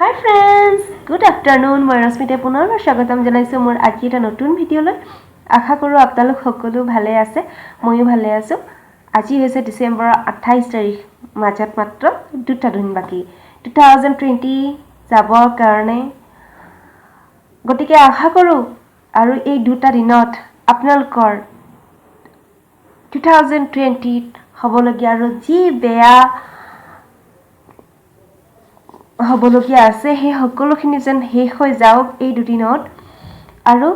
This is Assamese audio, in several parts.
Hi friends, good afternoon. মই ৰশ্মিতে পুনৰ স্বাগতম জনাইছো মোৰ আজি এটা নতুন ভিডিঅলৈ। আশা কৰো আপোনালোক সকলো ভালে আছে। মইও ভালে আছো। আজি হৈছে ডিসেম্বৰৰ 28 তাৰিখ। মাজত মাত্ৰ দুটা দিন বাকি। 2020 যাবৰ কাৰণে গতিকে আশা কৰো আৰু এই দুটা দিনত আপোনালোকৰ 2020 হ'বলগীয়া আৰু যি বেয়া হ'বলগীয়া আছে সেই সকলোখিনি যেন শেষ হৈ যাওক এই দুদিনত আৰু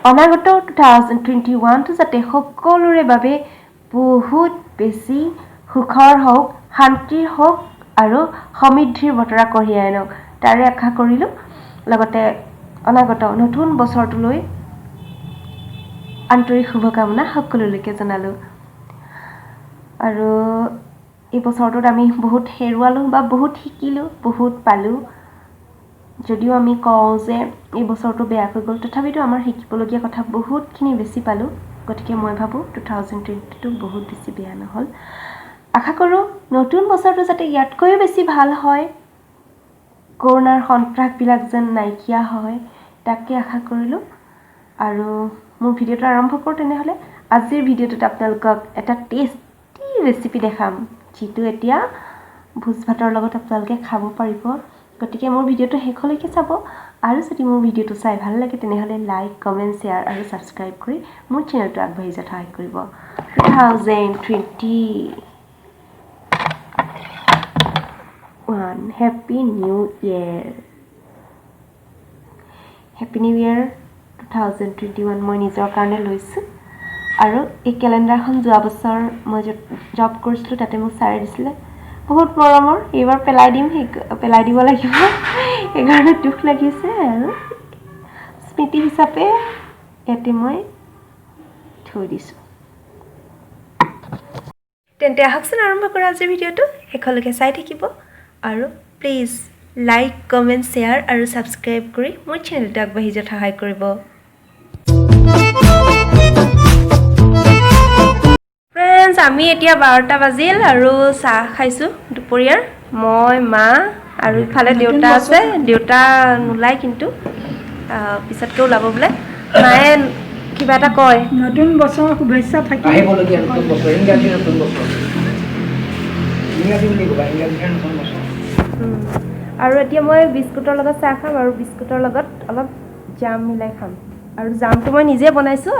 অনাগত 2021 যাতে সকলোৰে বাবে বহুত বেছি সুখৰ হওক শান্তিৰ হওক আৰু সমৃদ্ধিৰ বতৰা কঢ়িয়াই আনক তাৰে আশা কৰিলো লগতে অনাগত নতুন বছৰটোলৈ আন্তৰিক শুভকামনা সকলোলৈকে জনালো আৰু এই বছৰটোত আমি বহুত হেৰুৱালো বা বহুত শিকিলো বহুত পালো যদিও আমি কওঁ যে এই বছৰটো বেয়া হৈ গ'ল তথাপিতো আমাৰ শিকিবলগীয়া কথা বহুতখিনি বেছি পালো গতিকে মই ভাবো 2020 টো বহুত বেছি বেয়া নহল আশা কৰো নতুন বছৰটো যাতে ইয়াতকৈ বেছি ভাল হয় কৰোনাৰ সন্ত্ৰাসবিলাক যেন নাইকিয়া হয় তাকে আশা কৰিলো আৰু মোৰ ভিডিঅটো আৰম্ভ কৰো তেনেহলে আজিৰ ভিডিঅটোত আপোনালোকক এটা টেষ্টি ৰেচিপি দেখাম যিটো এতিয়া ভোজ ভাতৰ লগত আপোনালোকে খাব পাৰিব গতিকে মোৰ ভিডিঅটো শেষলৈকে চাব আৰু যদি মোৰ ভিডিঅটো চাই ভাল লাগে তেনেহলে লাইক কমেন্ট শেয়াৰ আৰু সাবস্ক্ৰাইব কৰি মোৰ চেনেলটো আগবাঢ়ি যোৱাত সহায় কৰিব 2021 হ্যাপি নিউ ইয়াৰ 2021 মই নিজৰ কাৰণে লৈছো আৰু এই ক্যালেন্ডাৰখন যোৱা বছৰ মই জব কৰিছিলো তাতে মোক চাই দিছিলে বহুত মৰমৰ এইবাৰ পেলাই দিব লাগিব এগাৰনে দুখ লাগিছে আৰু স্মৃতি হিচাপে এতে মই থৈ দিছো তেন্তে আহকচোন আৰম্ভ কৰা আজিৰ ভিডিঅটো শেষলৈকে চাই থাকিব আৰু প্লিজ লাইক কমেন্ট শেয়াৰ আৰু সাবস্ক্ৰাইব কৰি মোৰ চেনেলটো আগবাঢ়ি যোৱাত সহায় কৰিব ফ্ৰেন্ডছ আমি এতিয়া 12টা বাজিল আৰু চাহ খাইছো দুপৰীয়াৰ মই মা আৰু ইফালে দেউতা আছে দেউতা নুলাই কিন্তু পিছতকে ওলাব বোলে মায়ে কিবা এটা কয় নতুন বছৰৰ শুভেচ্ছা থাকিল আহিবলগীয়া নতুন বছৰ ইংৰাজী নতুন বছৰ ইংৰাজী বুলি ক'বা ইংৰাজী নতুন বছৰ আৰু এতিয়া মই বিস্কুটৰ লগত চাহ খাম আৰু বিস্কুটৰ লগত অলপ জাম মিলাই খাম আৰু জামটো মই নিজে বনাইছো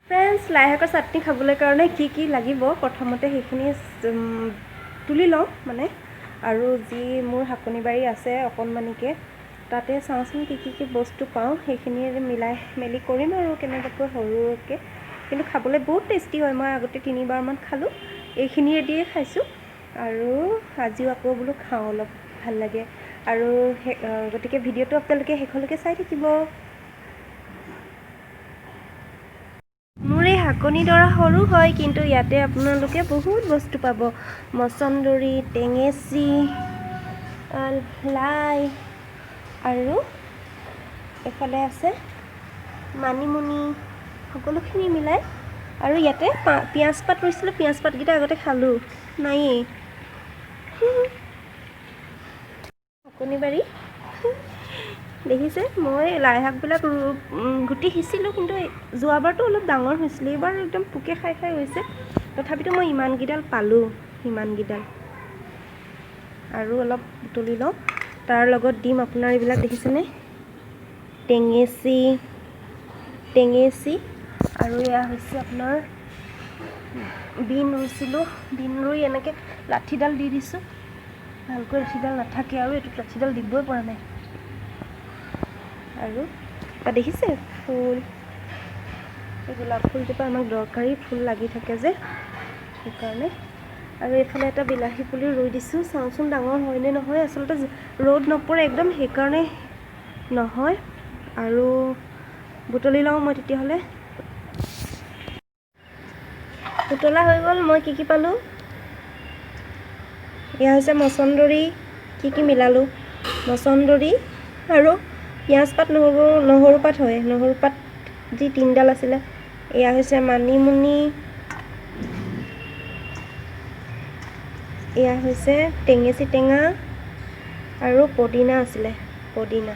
ফ্ৰেন্ডছ লাই শাকৰ চাটনি খাবলৈ কাৰণে কি কি লাগিব প্ৰথমতে সেইখিনি তুলি লওঁ মানে আৰু যি মোৰ হাকনি বাৰী আছে অকণমানিকে তাতে চাওঁচোন কি কি বস্তু পাওঁ সেইখিনি মিলাই মেলি কৰিম আৰু কেনেবাকৈ সৰুকৈ কিন্তু খাবলৈ বহুত টেষ্টি হয় মই আগতে 3-4 মান খালো এইখিনিয়ে দিয়ে খাইছো আৰু আজিও আকৌ বোলো খাওঁ অলপ ভাল লাগে আৰু গতিকে ভিডিঅটো আপোনালোকে শেষলৈকে চাই থাকিব মোৰ এই হাকনি দৰা সৰু হয় কিন্তু ইয়াতে আপোনালোকে বহুত বস্তু পাব মছন্দৰী টেঙেচি লাই আৰু এফালে আছে মানিমুনি সকলোখিনি মিলাই আৰু ইয়াতে পিয়াজ পাত ৰুইছিলোঁ পিয়াজ পাতকেইটা আগতে খালোঁ নাইয়ে হাকনি বাৰী দেখিছে মই লাই শাকবিলাক গুটি সিঁচিলোঁ কিন্তু যোৱাবাৰটো অলপ ডাঙৰ হৈছিল এইবাৰ একদম পোকে খাই হৈছে তথাপিতো মই ইমানকেইডাল পালোঁ ইমানকেইডাল আৰু অলপ বুটলি লওঁ তাৰ লগত দিম আপোনাৰ এইবিলাক দেখিছেনে টেঙেচি আৰু এয়া হৈছে আপোনাৰ বিন ৰুইছিলোঁ বিন ৰুই এনেকৈ লাঠিডাল দি দিছোঁ ভালকৈ লাঠিডাল নাথাকে আৰু এইটো লাঠিডাল দিবই পৰা নাই আৰু দেখিছে ফুল এই গোলাপ ফুলজোপা আমাক দৰকাৰী ফুল লাগি থাকে যে সেইকাৰণে আৰু এইফালে এটা বিলাহী পুলি ৰুই দিছোঁ চাওঁচোন ডাঙৰ হয়নে নহয় আচলতে ৰ'দ নপৰে একদম সেইকাৰণে নহয় আৰু বুটলি লওঁ মই তেতিয়াহ'লে বুটলা হৈ গ'ল মই কি পালোঁ এয়া হৈছে মছন্দৰী কি মিলালোঁ মছন্দৰী আৰু পিঁয়াজ পাত নহৰু পাত হয় নহৰু পাত যি 3ডাল আছিলে এয়া হৈছে মানিমুনি এয়া হৈছে টেঙেচি টেঙা আৰু পদিনা আছিলে পদিনা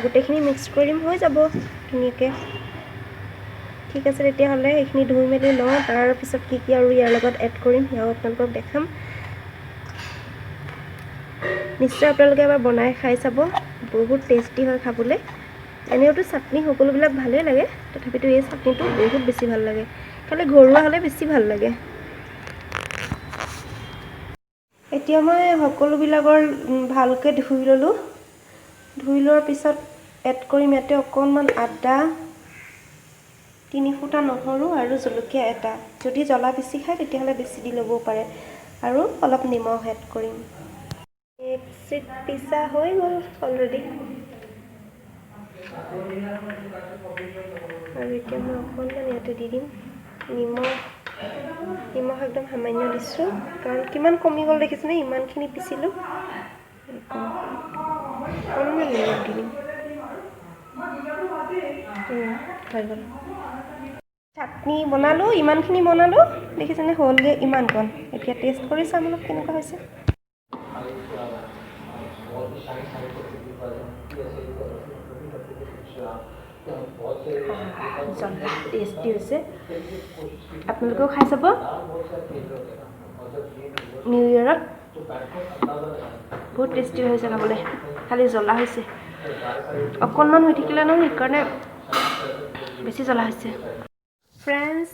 গোটেইখিনি মিক্স কৰিম, হৈ যাব ধুনীয়াকৈ। ঠিক আছে, তেতিয়াহ'লে এইখিনি ধুই মেলি লওঁ। তাৰপিছত কি কি আৰু ইয়াৰ লগত এড কৰিম সেয়াও আপোনালোকক দেখাম। নিশ্চয় আপোনালোকে এবাৰ বনাই খাই চাব, বহুত টেষ্টি হয় খাবলৈ। এনেওতো চাটনি সকলোবিলাক ভালেই লাগে, তথাপিতো এই চাটনিটো বহুত বেছি ভাল লাগে, খালি ঘৰুৱা হ'লে বেছি ভাল লাগে। এতিয়া মই সকলোবিলাকৰ ভালকৈ ধুই ল'লোঁ। ধুই লোৱাৰ পিছত এড কৰিম ইয়াতে অকণমান আদা, 3 ফুটা নহৰু আৰু জলকীয়া এটা। যদি জ্বলা বেছি খায় তেতিয়াহ'লে বেছি দি ল'বও পাৰে, আৰু অলপ নিমখ এড কৰিম। মিক্সিত পিছা হৈ গ'ল অলৰেডি। আৰু এতিয়া মই অকণমান ইয়াতে দি দিম নিমখ একদম সামান্য দিছোঁ, কাৰণ কিমান কমি গ'ল দেখিছেনে, ইমানখিনি পিছিলোঁ। অকণমান নিমখ দি দিম, হৈ গ'ল। চাটনি বনালোঁ, ইমানখিনি বনালোঁ দেখিছেনে, হ'লগৈ ইমানকণ। এতিয়া টেষ্ট কৰি চাম অলপ কেনেকুৱা হৈছে। টেষ্টি হৈছে, আপোনালোকেও খাই চাব নিউ ইয়েৰত। বহুত টেষ্টি হৈছে খাবলৈ, খালি জ্বলা হৈছে অকণমান হৈ থাকিলে নহয়, সেইকাৰণে বেছি জ্বলা হৈছে। ফ্ৰেণ্ডছ,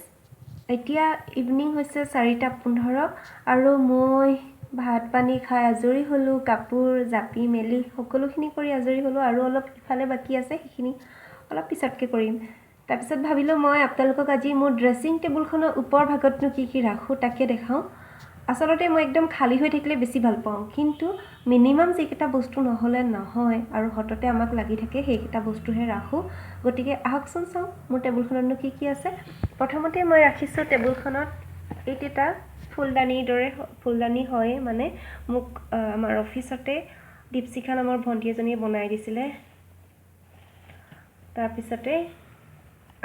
এতিয়া ইভিনিং হৈছে 4:15 আৰু মই ভাত পানী খাই আজৰি হ'লোঁ। কাপোৰ জাপি মেলি সকলোখিনি কৰি আজৰি হ'লোঁ, আৰু অলপ ইফালে বাকী আছে, সেইখিনি অলপ পিছতকৈ কৰিম। তাৰপিছত ভাবিলোঁ মই আপোনালোকক আজি মোৰ ড্ৰেছিং টেবুলখনৰ ওপৰ ভাগতনো কি কি ৰাখোঁ তাকে দেখাওঁ। আচলতে মই একদম খালী হৈ থাকিলে বেছি ভাল পাওঁ, কিন্তু মিনিমাম যিকেইটা বস্তু নহ'লে নহয় আৰু হঠাতে আমাক লাগি থাকে সেইকেইটা বস্তুহে ৰাখোঁ। গতিকে আহকচোন চাওঁ মোৰ টেবুলখনতনো কি কি আছে। প্ৰথমতে মই ৰাখিছোঁ টেবুলখনত এইকেইটা ফুলদানিৰ দৰে, ফুলদানি হয় মানে, মোক আমাৰ অফিচতে দীপশিখা নামৰ ভণ্টি এজনীয়ে বনাই দিছিলে। তাৰপিছতে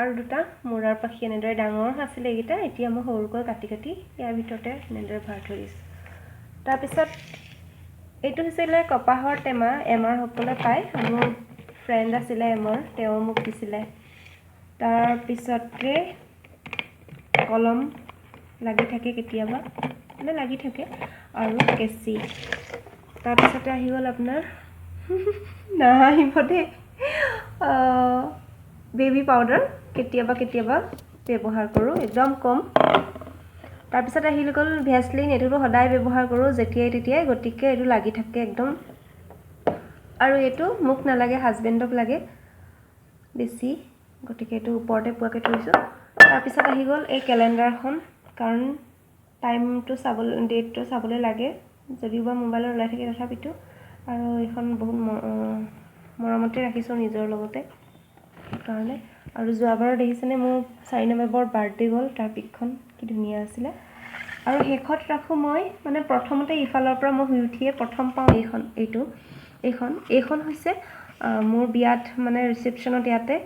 আৰু দুটা মূৰাৰ পাখি এনেদৰে ডাঙৰ আছিলে এইকেইটা, এতিয়া মই সৰুকৈ কাটি কাটি ইয়াৰ ভিতৰতে এনেদৰে ভৰাই থৈ দিছোঁ। তাৰপিছত এইটো হৈছিলে কপাহৰ টেমা, এমাৰ সকলোৱে পায়, মোৰ ফ্ৰেণ্ড আছিলে এমৰ, তেওঁ মোক দিছিলে। তাৰপিছতে কলম লাগি থাকে কেতিয়াবা, মানে লাগি থাকে, আৰু কেঁচি। তাৰপিছতে আহি গ'ল আপোনাৰ নাহিব দেই, বেবী পাউডাৰ কেতিয়াবা কেতিয়াবা ব্যৱহাৰ কৰোঁ, একদম কম। তাৰপিছত আহি গ'ল ভেচলিন, এইটোতো সদায় ব্যৱহাৰ কৰোঁ যেতিয়াই তেতিয়াই, গতিকে এইটো লাগি থাকে একদম। আৰু এইটো মোক নালাগে, হাজবেণ্ডক লাগে বেছি, গতিকে এইটো ওপৰতে পোৱাকৈ থৈছোঁ। তাৰপিছত আহি গ'ল এই কেলেণ্ডাৰখন, কাৰণ টাইমটো চাবলৈ, ডেটটো চাবলৈ লাগে, যদিও বা মোবাইলত ওলাই থাকে তথাপিতো। আৰু এইখন বহুত মৰমতে ৰাখিছোঁ নিজৰ লগতে, সেইকাৰণে। আৰু যোৱাবাৰ দেখিছেনে মোৰ 4 নৱেম্বৰ বাৰ্থডে গ'ল, তাৰ পিকখন কি ধুনীয়া আছিলে। আৰু শেষত ৰাখোঁ মই, মানে প্ৰথমতে ইফালৰ পৰা মই শুই উঠিয়ে প্ৰথম পাওঁ এইখন হৈছে মোৰ বিয়াত, মানে ৰিচেপশ্যনত ইয়াতে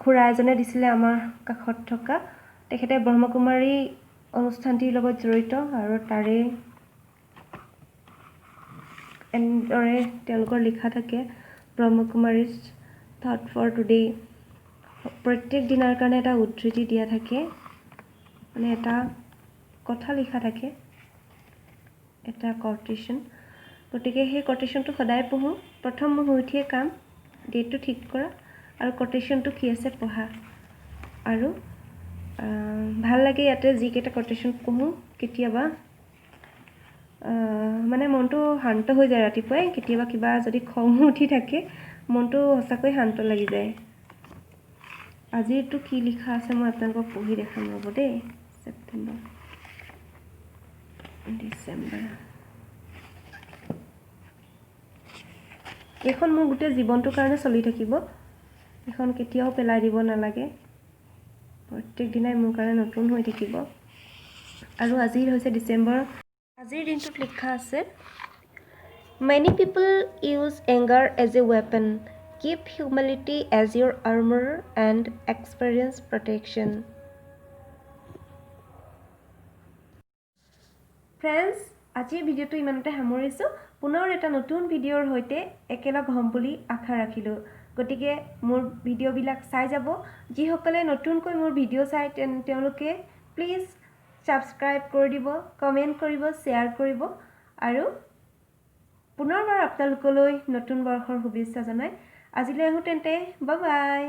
খুৰা এজনে দিছিলে আমাৰ কাষত থকা, তেখেতে ব্ৰহ্মকুমাৰী অনুষ্ঠানটিৰ লগত জড়িত, আৰু তাৰে এনেদৰে তেওঁলোকৰ লিখা থাকে ব্ৰহ্মকুমাৰীজ থট ফৰ টুডে। প্ৰত্যেক দিনাৰ কাৰণে এটা উদ্ধৃতি দিয়া থাকে, মানে এটা কথা লিখা থাকে, এটা কটেশ্যন। গতিকে সেই কটেশ্যনটো সদায় পঢ়োঁ, প্ৰথম মই শুই উঠিয়ে কাম ডেটটো ঠিক কৰা আৰু কটেশ্যনটো কি আছে পঢ়া। আৰু ভাল লাগে ইয়াতে যিকেইটা কটেশ্যন পঢ়োঁ, কেতিয়াবা মানে মনটো শান্ত হৈ যায় ৰাতিপুৱাই, কেতিয়াবা কিবা যদি খং উঠি থাকে মনটো সঁচাকৈ শান্ত লাগি যায়। আজিৰটো কি লিখা আছে মই আপোনালোকক পঢ়ি দেখাম ৰ'ব দেই। ছেপ্টেম্বৰ, ডিচেম্বৰ, এইখন মোৰ গোটেই জীৱনটোৰ কাৰণে চলি থাকিব, এইখন কেতিয়াও পেলাই দিব নালাগে, প্ৰত্যেক দিনাই মোৰ কাৰণে নতুন হৈ থাকিব। আৰু আজি হৈছে ডিচেম্বৰ, আজিৰ দিনটোত লিখা আছে many people use anger as a weapon, keep humility as your armour and experience protection. Friends, আজিৰ ভিডিঅ'টো ইমানতে সামৰিছোঁ। পুনৰ এটা নতুন ভিডিঅ'ৰ সৈতে একেলগ হ'ম বুলি আশা ৰাখিলোঁ গতিকে মোৰ ভিডিঅ'বিলাক চাই যাব যিসকলে নতুনকৈ মোৰ ভিডিঅ' চাই তেওঁলোকে প্লিজ ছাবস্ক্ৰাইব কৰি দিব কমেণ্ট কৰিব শ্বেয়াৰ কৰিব আৰু পুনৰবাৰ আপোনালোকলৈ নতুন বৰ্ষৰ শুভেচ্ছা জনাই আজিলৈ আহোঁ তেন্তে বাই বাই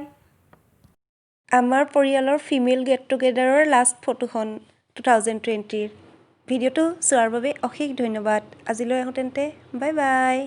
আমাৰ পৰিয়ালৰ ফিমেল গেট টুগেডাৰৰ লাষ্ট ফটোখন 2020ৰ ভিডিঅ'টো চোৱাৰ বাবে অশেষ ধন্যবাদ আজিলৈ আহোঁ তেন্তে বাই বাই